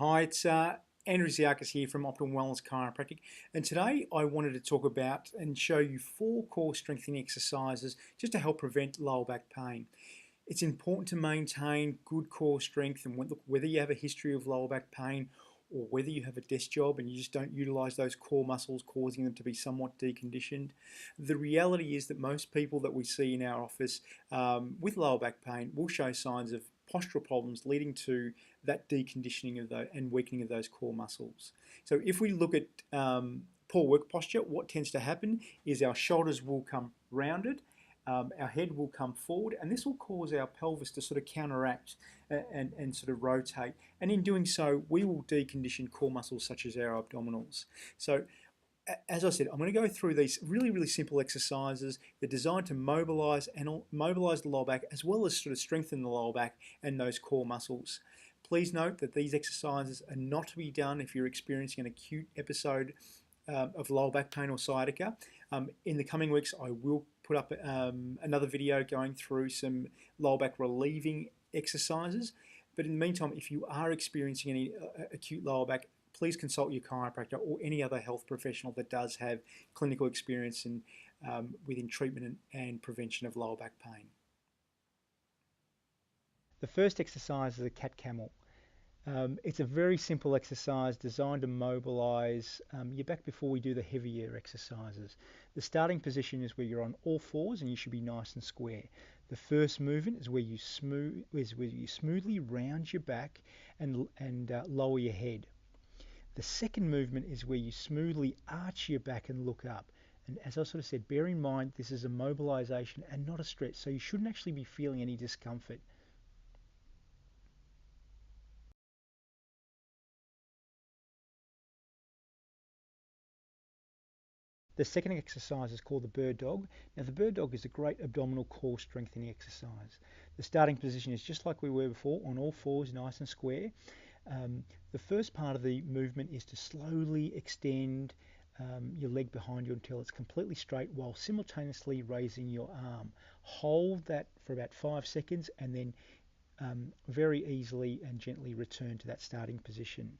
Hi, it's Andrew Ziakis here from Optimal Wellness Chiropractic, and today I wanted to talk about and show you 4 core strengthening exercises just to help prevent lower back pain. It's important to maintain good core strength, and whether you have a history of lower back pain or whether you have a desk job and you just don't utilize those core muscles, causing them to be somewhat deconditioned. The reality is that most people that we see in our office with lower back pain will show signs of postural problems leading to that deconditioning of and weakening of those core muscles. So if we look at poor work posture, what tends to happen is our shoulders will come rounded, our head will come forward, and this will cause our pelvis to sort of counteract and sort of rotate. And in doing so, we will decondition core muscles such as our abdominals. So as I said, I'm going to go through these really simple exercises. They're designed to mobilize the lower back as well as sort of strengthen the lower back and those core muscles. Please note that these exercises are not to be done if you're experiencing an acute episode of lower back pain or sciatica. In the coming weeks, I will put up another video going through some lower back relieving exercises. But in the meantime, if you are experiencing any acute lower back, please consult your chiropractor or any other health professional that does have clinical experience within treatment and prevention of lower back pain. The first exercise is a cat-camel. It's a very simple exercise designed to mobilize your back before we do the heavier exercises. The starting position is where you're on all fours and you should be nice and square. The first movement is where you smoothly round your back and lower your head. The second movement is where you smoothly arch your back and look up. And as I sort of said, bear in mind this is a mobilization and not a stretch, so you shouldn't actually be feeling any discomfort. The second exercise is called the bird dog. Now the bird dog is a great abdominal core strengthening exercise. The starting position is just like we were before, on all fours, nice and square. The first part of the movement is to slowly extend your leg behind you until it's completely straight while simultaneously raising your arm. Hold that for about 5 seconds and then very easily and gently return to that starting position.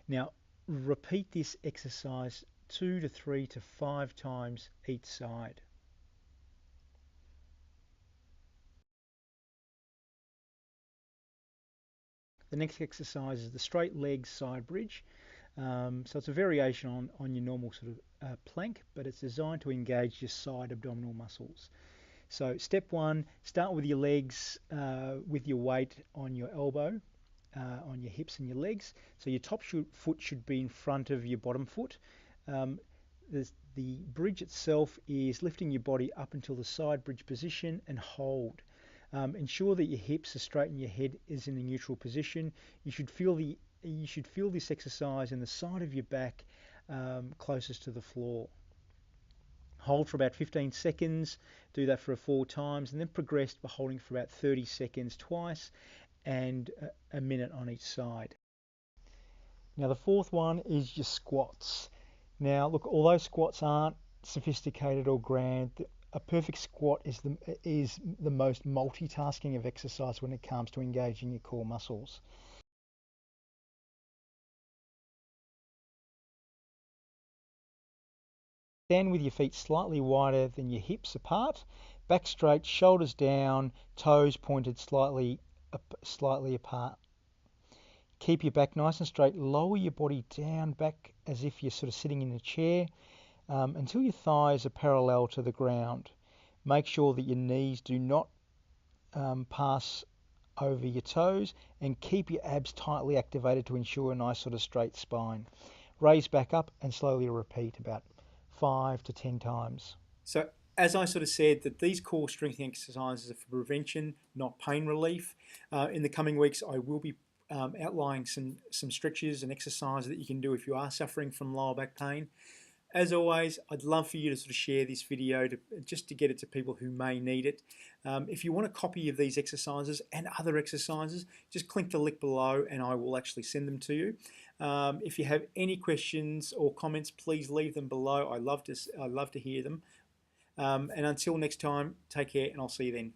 Now repeat this exercise 2 to 3 to 5 times each side. The next exercise is the straight leg side bridge. So it's a variation on your normal sort of plank, but it's designed to engage your side abdominal muscles. So step 1, start with your legs with your weight on your elbow, on your hips and your legs. So your top foot should be in front of your bottom foot. The bridge itself is lifting your body up until the side bridge position and hold. Ensure that your hips are straight and your head is in a neutral position. You should feel this exercise in the side of your back closest to the floor. Hold for about 15 seconds, do that for 4 times, and then progress by holding for about 30 seconds twice and a minute on each side. Now the fourth one is your squats. Now look, although squats aren't sophisticated or grand, a perfect squat is the most multitasking of exercise when it comes to engaging your core muscles. Stand with your feet slightly wider than your hips apart, back straight, shoulders down, toes pointed slightly apart. Keep your back nice and straight, lower your body down back as if you're sort of sitting in a chair until your thighs are parallel to the ground. Make sure that your knees do not pass over your toes and keep your abs tightly activated to ensure a nice sort of straight spine. Raise back up and slowly repeat about 5 to 10 times. So as I sort of said, that these core strengthening exercises are for prevention, not pain relief. In the coming weeks, I will be outlining some stretches and exercises that you can do if you are suffering from lower back pain. As always, I'd love for you to sort of share this video just to get it to people who may need it. If you want a copy of these exercises and other exercises, just click the link below and I will actually send them to you. If you have any questions or comments, please leave them below. I love to hear them. And until next time, take care and I'll see you then.